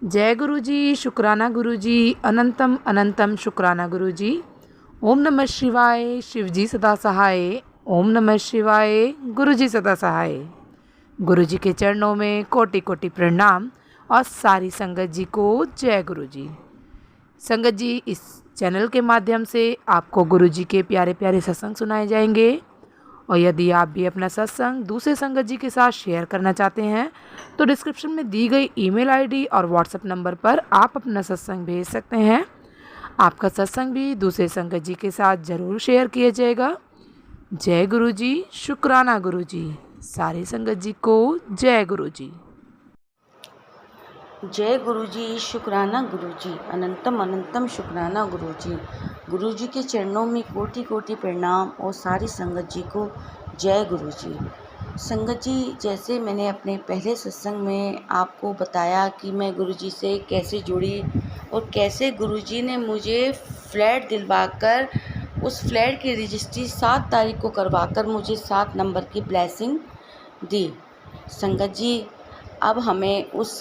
जय गुरु जी, शुक्राना गुरु जी, अनंतम अनंतम शुक्राना गुरु जी। ओम नमः शिवाय, शिव जी सदा सहाय। ओम नमः शिवाय, गुरु जी सदा सहाय। गुरु जी के चरणों में कोटि कोटि प्रणाम और सारी संगत जी को जय गुरु जी। संगत जी, इस चैनल के माध्यम से आपको गुरु जी के प्यारे प्यारे सत्संग सुनाए जाएंगे और यदि आप भी अपना सत्संग दूसरे संगत जी के साथ शेयर करना चाहते हैं तो डिस्क्रिप्शन में दी गई ईमेल आईडी और व्हाट्सएप नंबर पर आप अपना सत्संग भेज सकते हैं। आपका सत्संग भी दूसरे संगत जी के साथ ज़रूर शेयर किया जाएगा। जय गुरु जी, शुक्राना गुरु जी। सारी संगत जी को जय गुरु जी। जय गुरु जी, शुक्राना गुरु जी, अनंतम अनंतम शुक्राना गुरु जी। गुरु जी के चरणों में कोटि कोटि प्रणाम और सारी संगत जी को जय गुरु जी। संगत जी, जैसे मैंने अपने पहले सत्संग में आपको बताया कि मैं गुरु जी से कैसे जुड़ी और कैसे गुरु जी ने मुझे फ्लैट दिलवाकर उस फ्लैट की रजिस्ट्री 7 तारीख को करवाकर मुझे 7 नंबर की ब्लेसिंग दी। संगत जी, अब हमें उस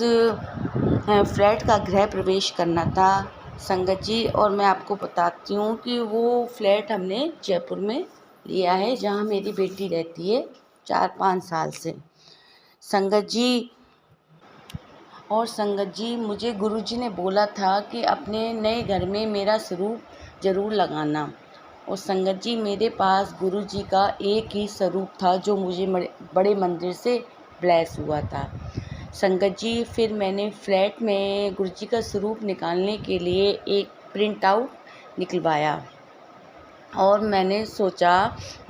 फ्लैट का गृह प्रवेश करना था संगत जी, और मैं आपको बताती हूँ कि वो फ्लैट हमने जयपुर में लिया है, जहाँ मेरी बेटी रहती है 4-5 साल से। संगत जी, और संगत जी, मुझे गुरुजी ने बोला था कि अपने नए घर में मेरा स्वरूप ज़रूर लगाना। और संगत जी, मेरे पास गुरुजी का एक ही स्वरूप था जो मुझे बड़े मंदिर से ब्लेस हुआ था। संगत जी, फिर मैंने फ्लैट में गुरुजी का स्वरूप निकालने के लिए एक प्रिंट आउट निकलवाया और मैंने सोचा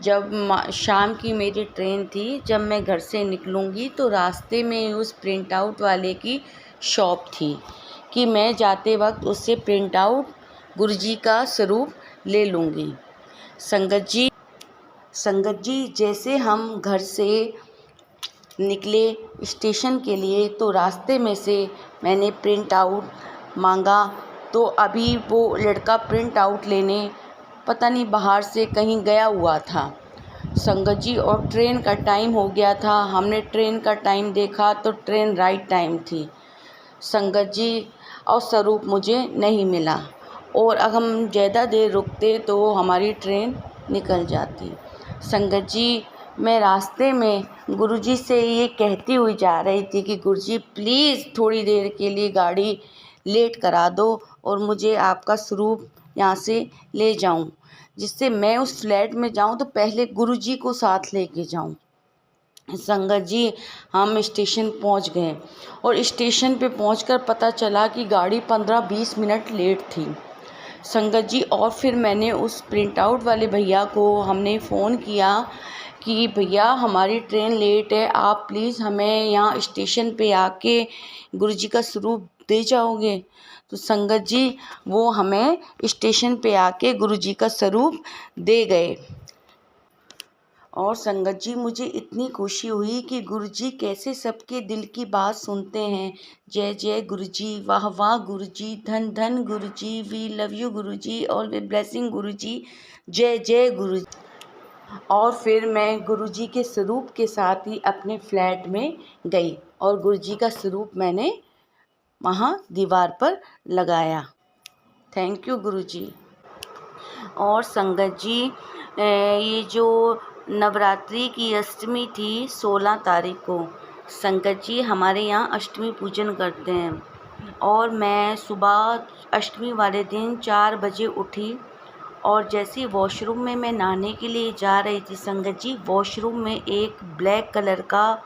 जब शाम की मेरी ट्रेन थी, जब मैं घर से निकलूँगी तो रास्ते में उस प्रिंट आउट वाले की शॉप थी कि मैं जाते वक्त उससे प्रिंट आउट गुरुजी का स्वरूप ले लूँगी। संगत जी, जैसे हम घर से निकले स्टेशन के लिए तो रास्ते में से मैंने प्रिंट आउट मांगा, तो अभी वो लड़का प्रिंट आउट लेने पता नहीं बाहर से कहीं गया हुआ था संगत जी, और ट्रेन का टाइम हो गया था। हमने ट्रेन का टाइम देखा तो ट्रेन राइट टाइम थी संगत जी, और स्वरूप मुझे नहीं मिला और अगर हम ज़्यादा देर रुकते तो हमारी ट्रेन निकल जाती। संगत जी, मैं रास्ते में गुरुजी से ये कहती हुई जा रही थी कि गुरुजी प्लीज़ थोड़ी देर के लिए गाड़ी लेट करा दो और मुझे आपका स्वरूप यहाँ से ले जाऊँ, जिससे मैं उस फ्लैट में जाऊँ तो पहले गुरुजी को साथ लेके जाऊँ। संगत जी, हम स्टेशन पहुँच गए और स्टेशन पे पहुँचकर पता चला कि गाड़ी 15-20 मिनट लेट थी संगत जी। और फिर मैंने उस प्रिंट आउट वाले भैया को हमने फ़ोन किया कि भैया हमारी ट्रेन लेट है, आप प्लीज़ हमें यहाँ स्टेशन पे आके गुरुजी का स्वरूप दे जाओगे। तो संगत जी, वो हमें स्टेशन पे आके गुरुजी का स्वरूप दे गए। और संगत जी, मुझे इतनी खुशी हुई कि गुरुजी कैसे सबके दिल की बात सुनते हैं। जय जय गुरुजी, वाह वाह गुरुजी, धन धन Guruji, we love you Guruji, always blessing Guruji, जय जय गुरु। और फिर मैं गुरुजी के स्वरूप के साथ ही अपने फ्लैट में गई और गुरुजी का स्वरूप मैंने वहाँ दीवार पर लगाया। थैंक यू गुरुजी। और संगत जी, ये जो नवरात्रि की अष्टमी थी 16 तारीख को, संगत जी हमारे यहाँ अष्टमी पूजन करते हैं और मैं सुबह अष्टमी वाले दिन 4 बजे उठी और जैसे वॉशरूम में मैं नहाने के लिए जा रही थी संगत जी, वॉशरूम में एक ब्लैक कलर का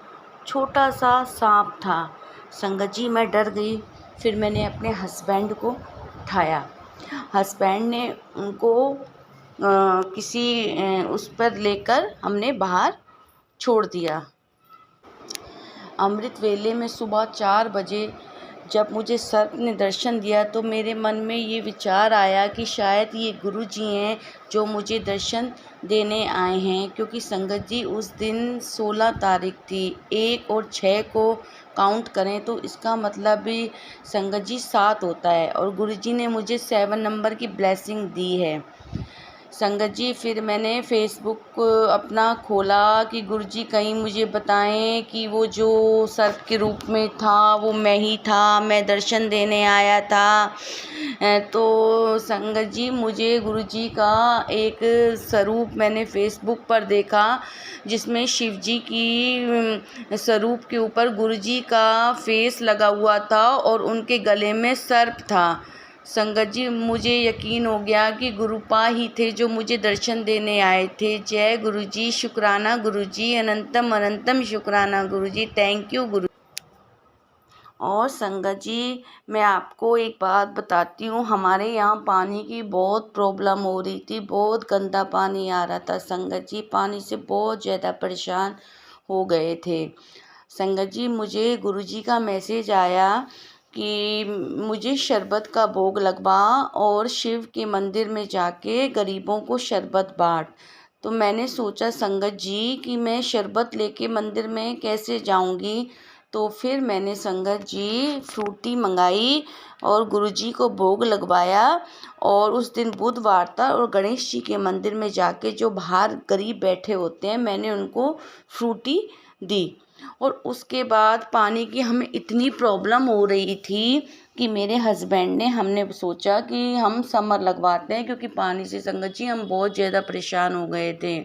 छोटा सा सांप था संगत जी। मैं डर गई, फिर मैंने अपने हस्बैंड को उठाया, हस्बैंड ने उनको किसी उस पर लेकर हमने बाहर छोड़ दिया। अमृत वेले में सुबह 4 बजे जब मुझे सर्प ने दर्शन दिया तो मेरे मन में ये विचार आया कि शायद ये गुरु जी हैं जो मुझे दर्शन देने आए हैं, क्योंकि संगत जी उस दिन 16 तारीख थी। 1 और 6 को काउंट करें तो इसका मतलब भी संगत जी 7 होता है और गुरु जी ने मुझे 7 नंबर की ब्लेसिंग दी है संगत जी फिर मैंने फेसबुक अपना खोला कि गुरुजी कहीं मुझे बताएं कि वो जो सर्प के रूप में था वो मैं ही था, मैं दर्शन देने आया था। तो संगत जी मुझे गुरुजी का एक स्वरूप मैंने फेसबुक पर देखा, जिसमें शिव जी की स्वरूप के ऊपर गुरुजी का फेस लगा हुआ था और उनके गले में सर्प था। संगत जी मुझे यकीन हो गया कि गुरुपा ही थे जो मुझे दर्शन देने आए थे। जय गुरुजी, शुक्राना गुरुजी, अनंतम अनंतम शुक्राना गुरुजी, थैंक यू गुरु। और संगत जी मैं आपको एक बात बताती हूँ, हमारे यहाँ पानी की बहुत प्रॉब्लम हो रही थी, बहुत गंदा पानी आ रहा था। संगत जी पानी से बहुत ज़्यादा परेशान हो गए थे। संगत जी मुझे गुरुजी का मैसेज आया कि मुझे शरबत का भोग लगवा और शिव के मंदिर में जाके गरीबों को शरबत बांट। तो मैंने सोचा संगत जी कि मैं शरबत लेके मंदिर में कैसे जाऊंगी। तो फिर मैंने संगत जी फ्रूटी मंगाई और गुरुजी को भोग लगवाया। और उस दिन बुधवार था और गणेश जी के मंदिर में जाके जो बाहर गरीब बैठे होते हैं मैंने उनको फ्रूटी दी। और उसके बाद पानी की हमें इतनी प्रॉब्लम हो रही थी कि मेरे हस्बैंड ने हमने सोचा कि हम समर लगवाते हैं, क्योंकि पानी से संगत जी हम बहुत ज़्यादा परेशान हो गए थे।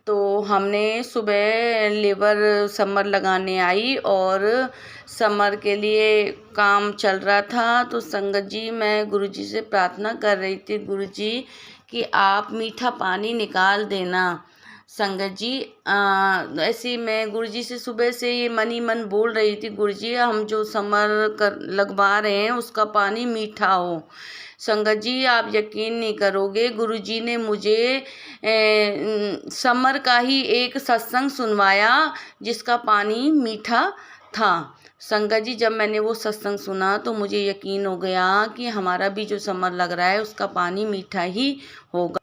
तो हमने सुबह लेबर समर लगाने आई और समर के लिए काम चल रहा था। तो संगत जी मैं गुरुजी से प्रार्थना कर रही थी, गुरुजी कि आप मीठा पानी निकाल देना। संगत जी ऐसे ही मैं गुरुजी से सुबह से ये मन ही मन बोल रही थी, गुरुजी हम जो समर कर लगवा रहे हैं उसका पानी मीठा हो। संगत जी आप यकीन नहीं करोगे, गुरुजी ने मुझे समर का ही एक सत्संग सुनवाया जिसका पानी मीठा था। संगत जी जब मैंने वो सत्संग सुना तो मुझे यकीन हो गया कि हमारा भी जो समर लग रहा है उसका पानी मीठा ही होगा।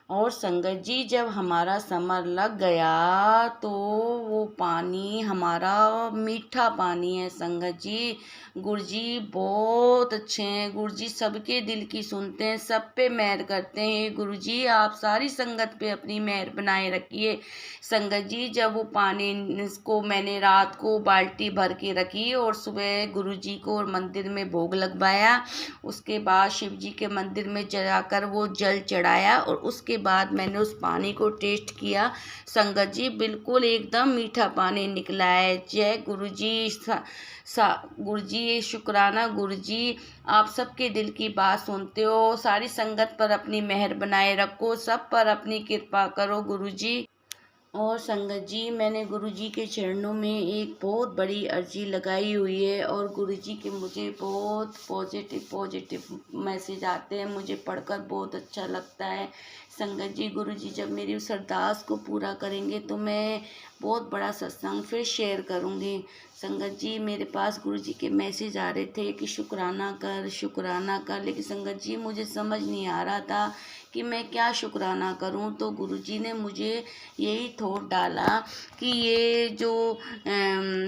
और संगत जी जब हमारा समर लग गया तो वो पानी हमारा मीठा पानी है। संगत जी गुरुजी बहुत अच्छे हैं, गुरुजी सबके दिल की सुनते हैं, सब पे मेहर करते हैं। गुरुजी आप सारी संगत पे अपनी मेहर बनाए रखिए। संगत जी जब वो पानी को मैंने रात को बाल्टी भर के रखी और सुबह गुरुजी को मंदिर में भोग लगवाया, उसके बाद शिव जी के मंदिर में जाकर वो जल चढ़ाया और उसके बाद मैंने उस पानी को टेस्ट किया। संगत जी बिल्कुल एकदम मीठा पानी निकला है। जय गुरुजी, गुरुजी शुक्राना गुरुजी, आप सबके दिल की बात सुनते हो। सारी संगत पर अपनी मेहर बनाए रखो, सब पर अपनी कृपा करो गुरुजी। और संगत जी मैंने गुरुजी के चरणों में एक बहुत बड़ी अर्जी लगाई हुई है और गुरुजी के मुझे बहुत पॉजिटिव मैसेज आते हैं, मुझे पढ़कर बहुत अच्छा लगता है। संगत जी गुरुजी जब मेरी उस अरदास को पूरा करेंगे तो मैं बहुत बड़ा सत्संग फिर शेयर करूँगी। संगत जी मेरे पास गुरुजी के मैसेज आ रहे थे कि शुक्राना कर, लेकिन संगत जी मुझे समझ नहीं आ रहा था कि मैं क्या शुक्राना करूं। तो गुरुजी ने मुझे यही थॉट डाला कि ये जो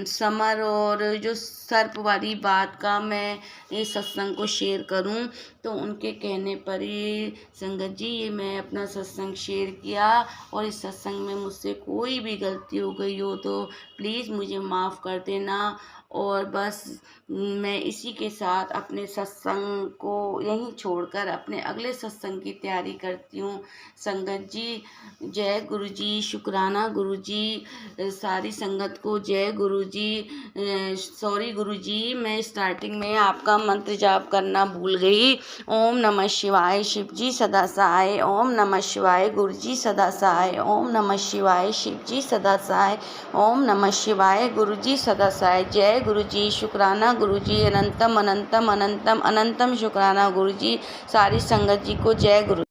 समर और जो सर्प वाली बात का मैं इस सत्संग को शेयर करूं। तो उनके कहने पर ही संगत जी ये मैं अपना सत्संग शेयर किया। और इस सत्संग में मुझसे कोई भी गलती हो गई हो तो प्लीज़ मुझे माफ़ कर देना। और बस मैं इसी के साथ अपने सत्संग को यहीं छोड़कर अपने अगले सत्संग की तैयारी करती हूँ। संगत जी जय गुरुजी, शुक्राना गुरुजी, सारी संगत को जय गुरुजी। सॉरी गुरुजी मैं स्टार्टिंग में आपका मंत्र जाप करना भूल गई। ओम नमः शिवाय शिव जी सदा सहाय, ओम नमः शिवाय गुरुजी सदा सहाय, ओम नमः शिवाय शिव जी सदा सहाय, ओम नमः शिवाय गुरुजी सदा सहाय। जय गुरुजी, शुक्राना गुरुजी, अनंतम अनंतम अनंतम अनंतम शुक्राना गुरुजी। सारी संगत जी को जय गुरु।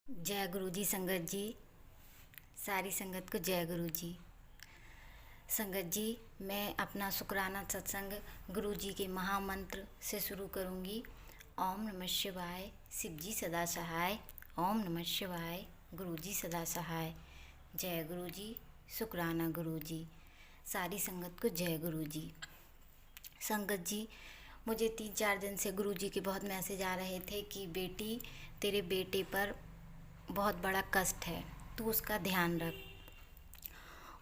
जय गुरु जी। संगत जी सारी संगत को जय गुरु जी। संगत जी मैं अपना शुक्राना सत्संग गुरु जी के महामंत्र से शुरू करूँगी। ओम नमः शिवाय शिव जी सदा सहाय, ओम नमः शिवाय गुरु जी सदा सहाय। जय गुरु जी, शुक्राना गुरु जी। सारी संगत को जय गुरु जी। संगत जी मुझे 3-4 दिन से गुरुजी के बहुत मैसेज आ रहे थे कि बेटी, तेरे बेटे पर बहुत बड़ा कष्ट है, तू उसका ध्यान रख।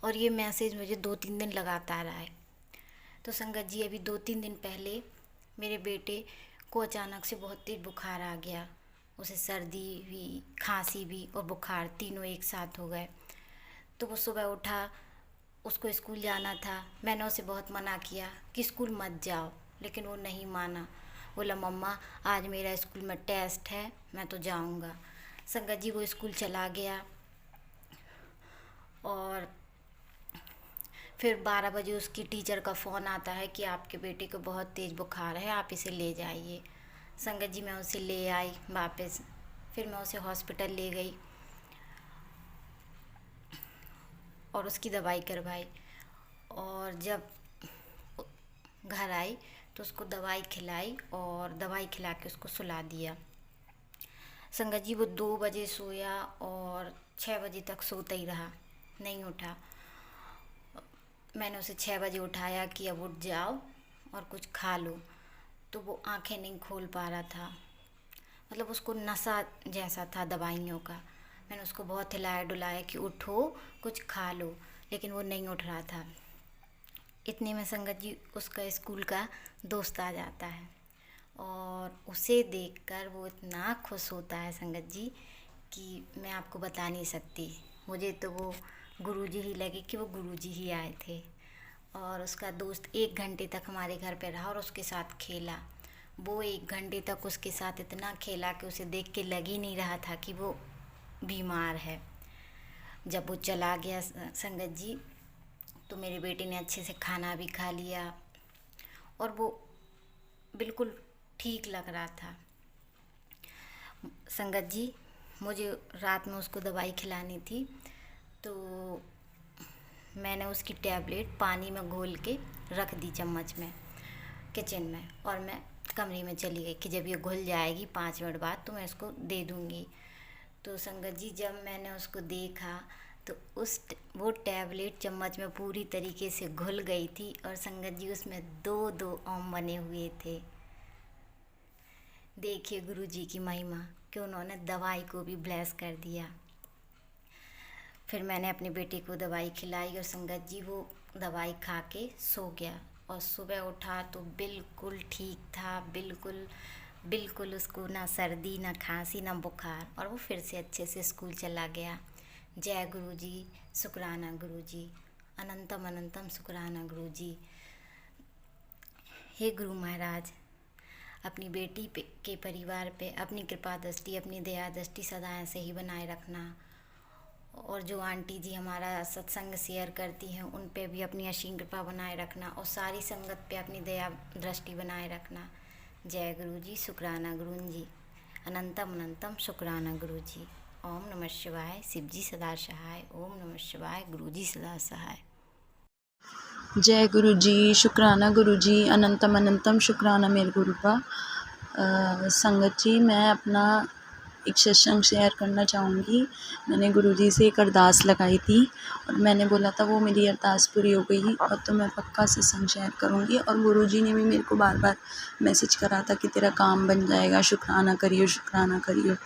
और ये मैसेज मुझे 2-3 दिन लगातार आए। तो संगत जी, अभी 2-3 दिन पहले मेरे बेटे को अचानक से बहुत तेज बुखार आ गया। उसे सर्दी भी, खांसी भी और बुखार तीनों एक साथ हो गए। तो वो सुबह उठा, उसको स्कूल जाना था। मैंने उसे बहुत मना किया कि स्कूल मत जाओ, लेकिन वो नहीं माना। बोला मम्मा आज मेरा स्कूल में टेस्ट है, मैं तो जाऊंगा। संगत जी, वो स्कूल चला गया और फिर 12 बजे उसकी टीचर का फ़ोन आता है कि आपके बेटे को बहुत तेज़ बुखार है, आप इसे ले जाइए। संगत जी, मैं उसे ले आई वापस। फिर मैं उसे हॉस्पिटल ले गई और उसकी दवाई करवाई। और जब घर आई तो उसको दवाई खिलाई और दवाई खिला के उसको सुला दिया। संगत जी, वो 2 बजे सोया और 6 बजे तक सोता ही रहा, नहीं उठा। मैंने उसे 6 बजे उठाया कि अब उठ जाओ और कुछ खा लो, तो वो आंखें नहीं खोल पा रहा था। मतलब उसको नशा जैसा था दवाइयों का। मैंने उसको बहुत हिलाया डुलाया कि उठो, कुछ खा लो, लेकिन वो नहीं उठ रहा था। इतने में संगत जी, उसका स्कूल का दोस्त आ जाता है और उसे देखकर वो इतना खुश होता है संगत जी कि मैं आपको बता नहीं सकती। मुझे तो वो गुरुजी ही लगे कि वो गुरुजी ही आए थे। और उसका दोस्त 1 घंटे तक हमारे घर पे रहा और उसके साथ खेला। वो 1 घंटे तक उसके साथ इतना खेला कि उसे देख के लग ही नहीं रहा था कि वो बीमार है। जब वो चला गया संगत जी, तो मेरे बेटे ने अच्छे से खाना भी खा लिया और वो बिल्कुल ठीक लग रहा था। संगत जी, मुझे रात में उसको दवाई खिलानी थी, तो मैंने उसकी टैबलेट पानी में घोल के रख दी चम्मच में किचन में, और मैं कमरे में चली गई कि जब ये घुल जाएगी 5 मिनट बाद तो मैं उसको दे दूँगी। तो संगत जी, जब मैंने उसको देखा तो वो टैबलेट चम्मच में पूरी तरीके से घुल गई थी और संगत जी, उसमें 2-2 ओम बने हुए थे। देखिए गुरुजी की महिमा कि उन्होंने दवाई को भी ब्लेस कर दिया। फिर मैंने अपने बेटे को दवाई खिलाई और संगत जी, वो दवाई खा के सो गया और सुबह उठा तो बिल्कुल ठीक था। बिल्कुल उसको ना सर्दी, ना खांसी, ना बुखार, और वो फिर से अच्छे से स्कूल चला गया। जय गुरुजी, शुक्राना गुरुजी, अनंतम अनंतम शुक्राना गुरुजी। हे गुरु महाराज, अपनी बेटी के परिवार पे अपनी कृपा दृष्टि, अपनी दया दृष्टि सदा ऐसे ही बनाए रखना। और जो आंटी जी हमारा सत्संग शेयर करती हैं, उन पे भी अपनी असीम कृपा बनाए रखना और सारी संगत पे अपनी दया दृष्टि बनाए रखना। जय गुरु जी, शुक्राना गुरु जी, अनंतम अनंतम शुक्राना गुरु जी। ओम नमः शिवाय, शिव जी सदा सहाय। ओम नमः शिवाय, गुरु जी सदा सहाय। जय गुरु जी, शुक्राना गुरु जी, अनंतम अनंतम शुक्राना मेरे गुरु का। संगत जी, मैं अपना एक सत्संग शेयर करना चाहूँगी। मैंने गुरुजी से एक अरदास लगाई थी और मैंने बोला था वो मेरी अरदास पूरी हो गई और तो मैं पक्का सत्संग शेयर करूँगी। और गुरुजी ने भी मेरे को बार बार मैसेज करा था कि तेरा काम बन जाएगा, शुक्राना करियो, शुक्राना करियो।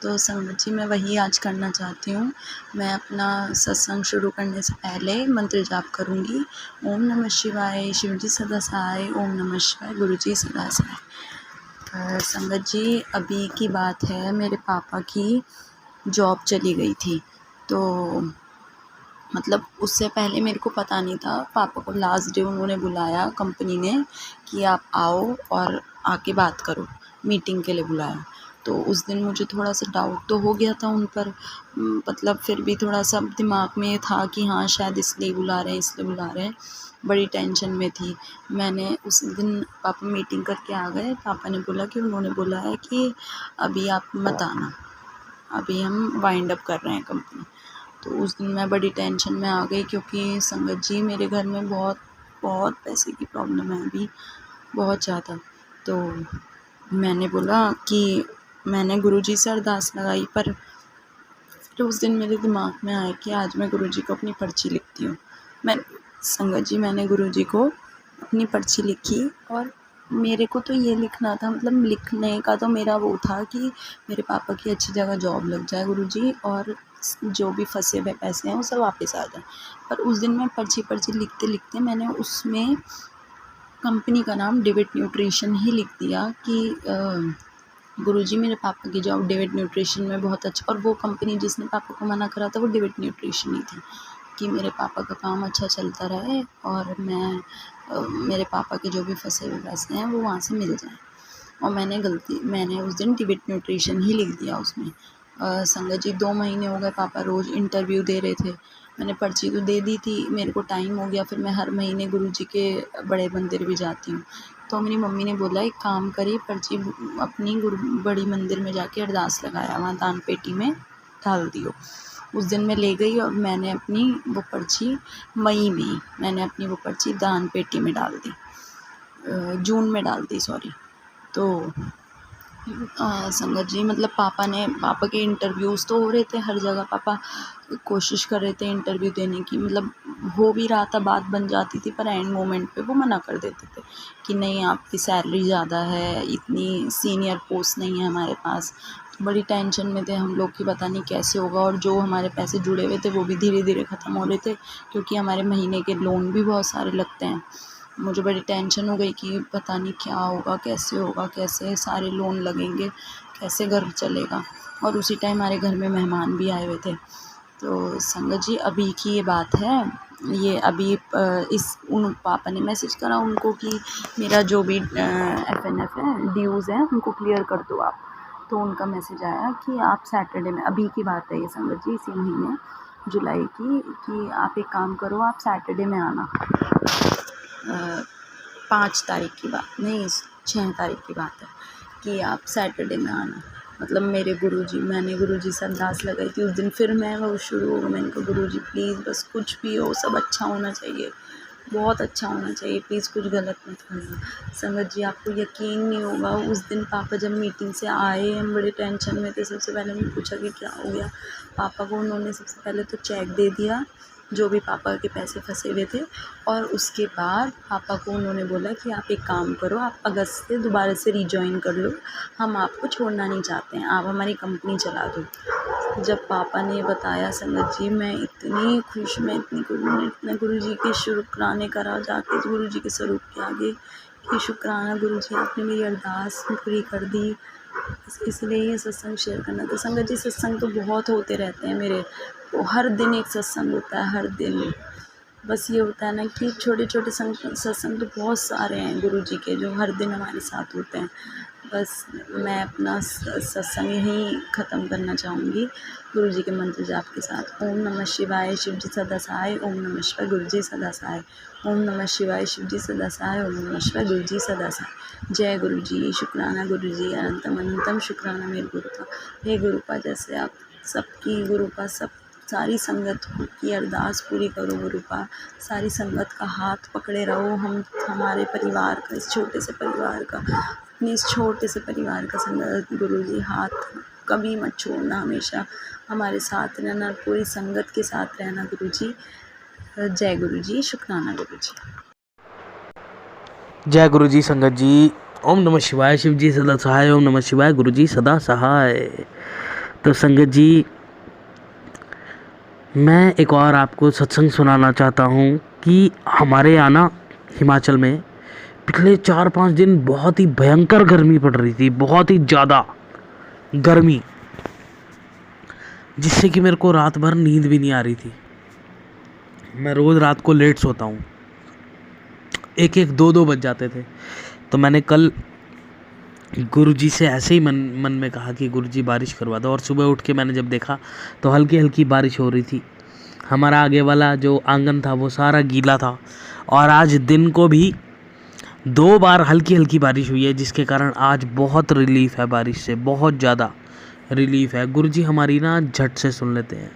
तो संगत जी, मैं वही आज करना चाहती हूँ। मैं अपना सत्संग शुरू करने से पहले मंत्र जाप करूँगी। ओम नमः शिवाय, शिव जी सदा सहाय। ओम नमः शिवाय, गुरु जी सदा सहाय। संगत जी, अभी की बात है, मेरे पापा की जॉब चली गई थी। तो मतलब उससे पहले मेरे को पता नहीं था। पापा को लास्ट डे उन्होंने बुलाया कंपनी ने कि आप आओ और आके बात करो, मीटिंग के लिए बुलाया। तो उस दिन मुझे थोड़ा सा डाउट तो हो गया था उन पर, मतलब फिर भी थोड़ा सा दिमाग में था कि हाँ शायद इसलिए बुला रहे हैं, इसलिए बुला रहे हैं। बड़ी टेंशन में थी। मैंने उस दिन पापा मीटिंग करके आ गए। पापा ने बोला कि उन्होंने बोला है कि अभी आप मत आना, अभी हम वाइंड अप कर रहे हैं कंपनी। तो उस दिन मैं बड़ी टेंशन में आ गई क्योंकि संगत जी, मेरे घर में बहुत बहुत पैसे की प्रॉब्लम है अभी, बहुत ज़्यादा। तो मैंने बोला कि मैंने गुरुजी से अरदास लगाई, पर फिर उस दिन मेरे दिमाग में आया कि आज मैं गुरुजी को अपनी पर्ची लिखती हूँ। संगत जी, मैंने गुरुजी को अपनी पर्ची लिखी और मेरे को तो ये लिखना था, मतलब लिखने का तो मेरा वो था कि मेरे पापा की अच्छी जगह जॉब लग जाए गुरुजी, और जो भी फंसे हुए पैसे हैं वो सब वापस आ जाए। पर उस दिन मैं पर्ची लिखते लिखते मैंने उसमें कंपनी का नाम डिविड न्यूट्रिशन ही लिख दिया कि गुरुजी मेरे पापा की जॉब डिविड न्यूट्रिशन में बहुत अच्छा, और वो कंपनी जिसने पापा को मना करा था वो डिविड न्यूट्रिशन ही थी, कि मेरे पापा का काम अच्छा चलता रहे और मेरे पापा के जो भी फंसे हुए पैसे हैं वो वहाँ से मिल जाएं। और मैंने उस दिन डिविड न्यूट्रिशन ही लिख दिया उसमें। संगत जी 2 महीने हो गए, पापा रोज़ इंटरव्यू दे रहे थे। मैंने पर्ची तो दे दी थी, मेरे को टाइम हो गया, फिर मैं हर महीने गुरुजी के बड़े मंदिर भी जाती हूँ। तो मेरी मम्मी ने बोला एक काम करिए, पर्ची अपनी बड़ी मंदिर में जाके अरदास लगाया, वहाँ दान पेटी में डाल दियो। उस दिन मैं ले गई और मैंने अपनी वो पर्ची मई में मैंने अपनी वो पर्ची दान पेटी में डाल दी, जून में डाल दी सॉरी। तो संगत जी मतलब पापा के इंटरव्यूज़ तो हो रहे थे हर जगह, पापा कोशिश कर रहे थे इंटरव्यू देने की, मतलब हो भी रहा था, बात बन जाती थी, पर एंड मोमेंट पे वो मना कर देते थे कि नहीं आपकी सैलरी ज़्यादा है, इतनी सीनियर पोस्ट नहीं है हमारे पास। तो बड़ी टेंशन में थे हम लोग कि पता नहीं कैसे होगा, और जो हमारे पैसे जुड़े हुए थे वो भी धीरे धीरे ख़त्म हो रहे थे, क्योंकि हमारे महीने के लोन भी बहुत सारे लगते हैं। मुझे बड़ी टेंशन हो गई कि पता नहीं क्या होगा, कैसे सारे लोन लगेंगे, कैसे घर चलेगा। और उसी टाइम हमारे घर में मेहमान भी आए हुए थे। तो संगत जी अभी की ये बात है, ये अभी उन पापा ने मैसेज करा उनको कि मेरा जो भी FNF है, ड्यूज़ हैं, उनको क्लियर कर दो आप। तो उनका मैसेज आया कि आप सैटरडे में, अभी की बात है ये संगत जी, इसी महीने जुलाई की, कि आप एक काम करो, आप सैटरडे में आना। 5 तारीख की बात नहीं, 6 तारीख की बात है कि आप सैटरडे में आना। मतलब मैंने गुरुजी से अरदास लगाई थी उस दिन, फिर मैं वो शुरू हो गया, मैंने कहा गुरुजी प्लीज़ बस कुछ भी हो, सब अच्छा होना चाहिए, बहुत अच्छा होना चाहिए, प्लीज़ कुछ गलत मत करना। संगत जी आपको यकीन नहीं होगा, उस दिन पापा जब मीटिंग से आए, हम बड़े टेंशन में थे। सबसे पहले मैंने पूछा कि क्या हो गया पापा को, उन्होंने सबसे पहले तो चेक दे दिया जो भी पापा के पैसे फंसे हुए थे, और उसके बाद पापा को उन्होंने बोला कि आप एक काम करो, आप अगस्त से दोबारा से रिजॉइन कर लो, हम आपको छोड़ना नहीं चाहते हैं, आप हमारी कंपनी चला दो। जब पापा ने बताया संगत जी, मैं इतनी खुश, मैंने इतना गुरुजी के शुक्राने करा जाके गुरुजी के स्वरूप के आगे कि शुक्राना गुरुजी आपने मेरी अरदास पूरी कर दी। इसलिए ये सत्संग शेयर करना था। संगत जी सत्संग तो बहुत होते रहते हैं मेरे, तो हर दिन एक सत्संग होता है, हर दिन। बस ये होता है ना कि छोटे छोटे सत्संग तो बहुत सारे हैं गुरुजी के जो हर दिन हमारे साथ होते हैं। बस मैं अपना सत्संग यहीं ख़त्म करना चाहूँगी गुरुजी के मंत्र जाप के साथ। ओम नमः शिवाय, शिव जी सदा सहाय। ओम नमः शिवाय, गुरुजी सदा सहाय। ओम नमः शिवाय, शिव जी सदा सहाय। ओम नमः शिवाय, गुरुजी सदा सहाय। जय गुरुजी, शुक्राना गुरुजी, अनंतम अनंतम शुक्राना मेरे गुरुपा। हे गुरुपा, जैसे आप सबकी गुरुपा सारी संगत की अरदास पूरी करो गुरुपा, सारी संगत का हाथ पकड़े रहो, हमारे परिवार का, इस छोटे से परिवार का, अपने इस छोटे से परिवार का संगत गुरुजी हाथ कभी मत छोड़ना, हमेशा हमारे साथ रहना, पूरी संगत के साथ रहना गुरुजी। जय गुरुजी, शुक्राना गुरुजी। जय गुरुजी संगत जी। ओम नमः शिवाय, शिव जी सदा सहाय। ओम नमः शिवाय, गुरुजी सदा सहाय। तो संगत जी मैं एक और आपको सत्संग सुनाना चाहता हूँ कि हमारे यहाँ ना हिमाचल में पिछले 4-5 दिन बहुत ही भयंकर गर्मी पड़ रही थी, बहुत ही ज़्यादा गर्मी, जिससे कि मेरे को रात भर नींद भी नहीं आ रही थी। मैं रोज़ रात को लेट सोता हूँ, 1-1, 2-2 बज जाते थे। तो मैंने कल गुरुजी से ऐसे ही मन में कहा कि गुरुजी बारिश करवा दो, और सुबह उठ के मैंने जब देखा तो हल्की हल्की बारिश हो रही थी। हमारा आगे वाला जो आंगन था वो सारा गीला था, और आज दिन को भी 2 बार हल्की हल्की बारिश हुई है, जिसके कारण आज बहुत रिलीफ है, बारिश से बहुत ज़्यादा रिलीफ है। गुरुजी हमारी ना झट से सुन लेते हैं।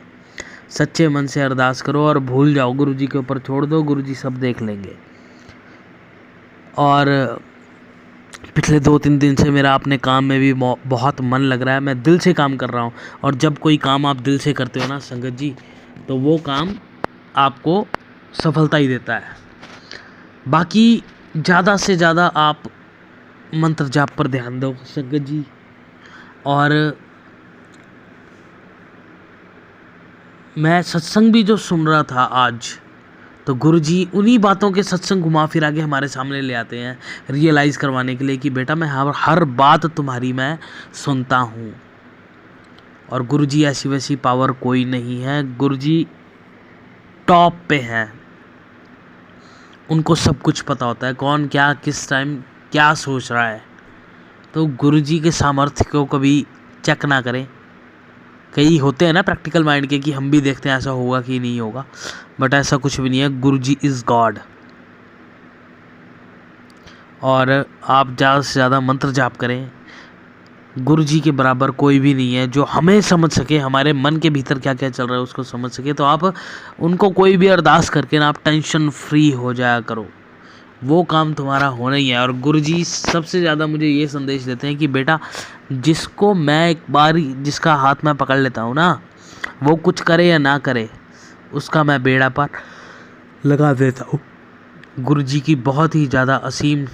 सच्चे मन से अरदास करो और भूल जाओ, गुरुजी के ऊपर छोड़ दो, गुरुजी सब देख लेंगे। और पिछले 2-3 दिन से मेरा अपने काम में भी बहुत मन लग रहा है, मैं दिल से काम कर रहा हूँ। और जब कोई काम आप दिल से करते हो ना संगत जी, तो वो काम आपको सफलता ही देता है। बाकी ज़्यादा से ज़्यादा आप मंत्र जाप पर ध्यान दो संगत जी। और मैं सत्संग भी जो सुन रहा था आज, तो गुरुजी उन्हीं बातों के सत्संग घुमा फिरा के हमारे सामने ले आते हैं रियलाइज़ करवाने के लिए कि बेटा मैं हर बात तुम्हारी मैं सुनता हूँ। और गुरुजी ऐसी वैसी पावर कोई नहीं है, गुरुजी टॉप पे हैं, उनको सब कुछ पता होता है कौन क्या किस टाइम क्या सोच रहा है। तो गुरुजी के सामर्थ्य को कभी चेक ना करें। कई होते हैं ना प्रैक्टिकल माइंड के कि हम भी देखते हैं ऐसा होगा कि नहीं होगा, बट ऐसा कुछ भी नहीं है। गुरुजी इज़ गॉड। और आप ज़्यादा से ज़्यादा मंत्र जाप करें। गुरुजी के बराबर कोई भी नहीं है जो हमें समझ सके, हमारे मन के भीतर क्या क्या चल रहा है उसको समझ सके। तो आप उनको कोई भी अरदास करके ना आप टेंशन फ्री हो जाया करो, वो काम तुम्हारा होना ही है। और गुरुजी सबसे ज़्यादा मुझे ये संदेश देते हैं कि बेटा जिसको मैं एक बार जिसका हाथ मैं पकड़ लेता हूँ ना, वो कुछ करे या ना करे उसका मैं बेड़ा पार लगा देता हूँ। गुरुजी की बहुत ही ज़्यादा असीम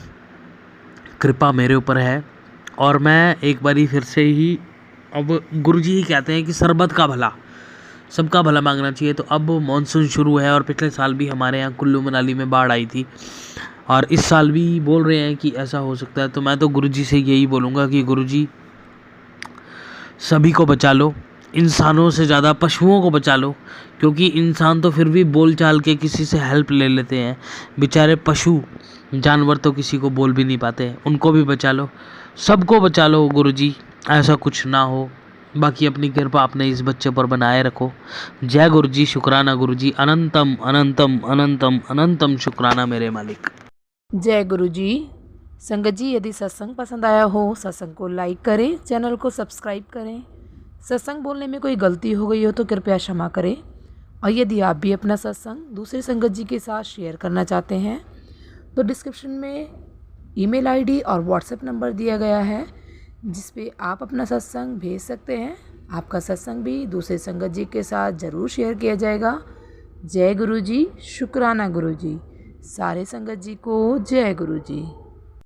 कृपा मेरे ऊपर है। और मैं एक बारी फिर से ही, अब गुरुजी ही कहते हैं कि सरबत का भला, सबका भला मांगना चाहिए। तो अब मॉनसून शुरू है और पिछले साल भी हमारे यहाँ कुल्लू मनाली में बाढ़ आई थी, और इस साल भी बोल रहे हैं कि ऐसा हो सकता है। तो मैं तो गुरुजी से यही बोलूँगा कि गुरुजी सभी को बचा लो, इंसानों से ज़्यादा पशुओं को बचा लो, क्योंकि इंसान तो फिर भी बोल चाल के किसी से हेल्प ले लेते हैं, बेचारे पशु जानवर तो किसी को बोल भी नहीं पाते, उनको भी बचा लो, सबको बचा लो गुरुजी, ऐसा कुछ ना हो। बाकी अपनी कृपा अपने इस बच्चे पर बनाए रखो। जय गुरुजी, शुक्राना गुरुजी, अनंतम अनंतम अनंतम अनंतम शुक्राना मेरे मालिक। जय गुरुजी। संगत जी, यदि सत्संग पसंद आया हो, सत्संग को लाइक करें, चैनल को सब्सक्राइब करें। सत्संग बोलने में कोई गलती हो गई हो तो कृपया क्षमा करें। और यदि आप भी अपना सत्संग दूसरे संगत जी के साथ शेयर करना चाहते हैं तो डिस्क्रिप्शन में ईमेल आईडी और व्हाट्सएप नंबर दिया गया है, जिस पे आप अपना सत्संग भेज सकते हैं। आपका सत्संग भी दूसरे संगत जी के साथ ज़रूर शेयर किया जाएगा। जय गुरुजी, शुक्राना गुरुजी। सारे संगत जी को जय गुरुजी।